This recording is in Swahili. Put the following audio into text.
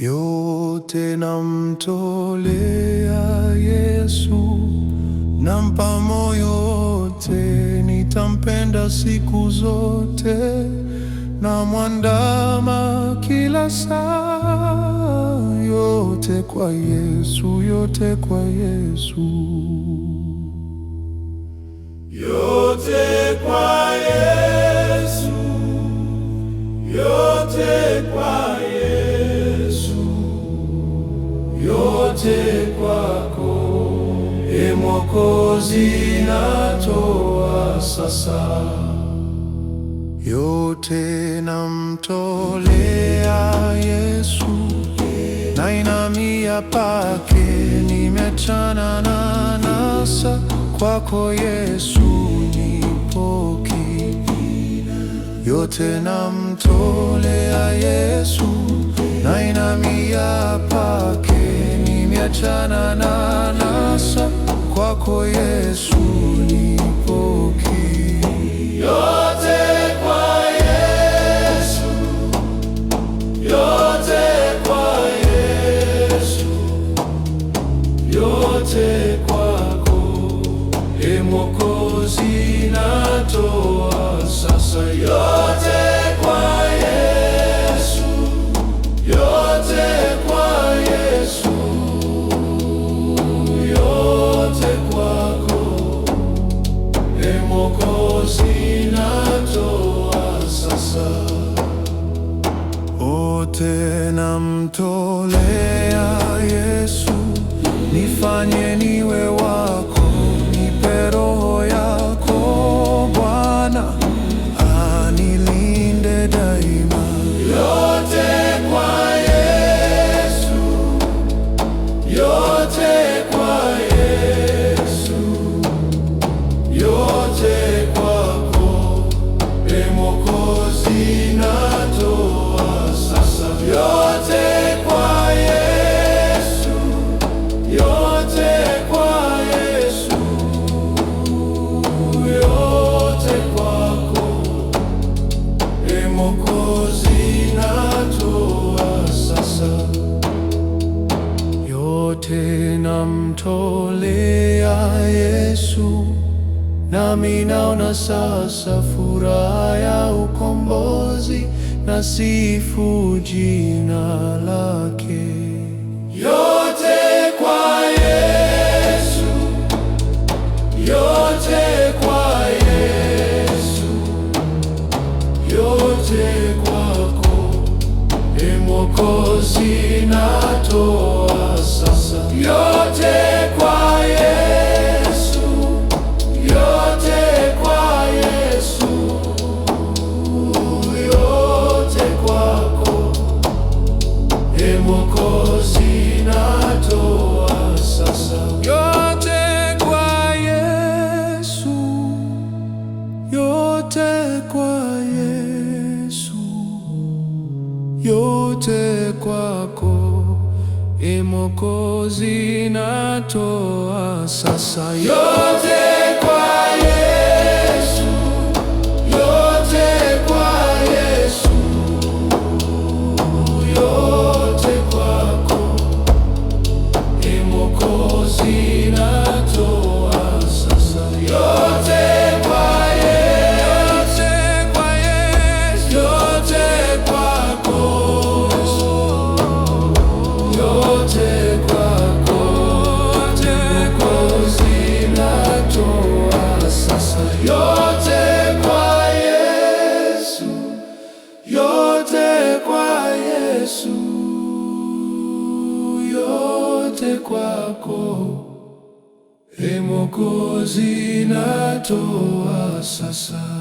Yote namtolea Yesu, nampa moyo wote, nitampenda siku zote, namwandama kila saa. Yote kwa Yesu, yote kwa Yesu, yote kwa Yesu, yote kwa Yesu, yote kwako, Ee Mwokozi, natoa sasa. Yote namtolea Yesu, nainamia pake, nimeachana na anasa, kwako Yesu nipoke. Yote namtolea Yesu, nainamia pake, nimeachana na anasa, kwako Yesu nipoke. Yote kwa Yesu, yote kwa Yesu, yote kwako, Ee Mwokozi, natoa sasa. Yote kwa Yesu, yote kwa Yesu, yote kwako, Ee Mwokozi, natoa sasa. Yote namtolea Yesu, nifanye niwe wako, nipe roho yako Bwana, anilinde daima. Yote kwa Yesu, yote kwa Yesu, yote kwako, Ee Mwokozi, natoa sasa. Yote kwa Yesu, yote kwa Yesu, yote kwako, Ee Mwokozi, natoa sasa. Yote namtolea Yesu, nami naona sasa furaha ya ukombozi, na sifu jina lake. Yote kwa Yesu, yote kwa Yesu, yote kwako, Ee Mwokozi, natoa sasa. Yote kwa Yesu, yote kwa Yesu, yote kwako, Ee Mwokozi, natoa sasa. Yote kwa Yesu, yote kwa Yesu, yote kwako, Ee Mwokozi, natoa sasa. Yote kwa Yesu, yote kwa Yesu, yote kwako, Ee Mwokozi, natoa sasa. Yote kwa Yesu, yote kwako, yote kwako, Ee Mwokozi, natoa sasa. Yote kwa Yesu, yote kwa Yesu, yote kwako, Ee Mwokozi, natoa sasa.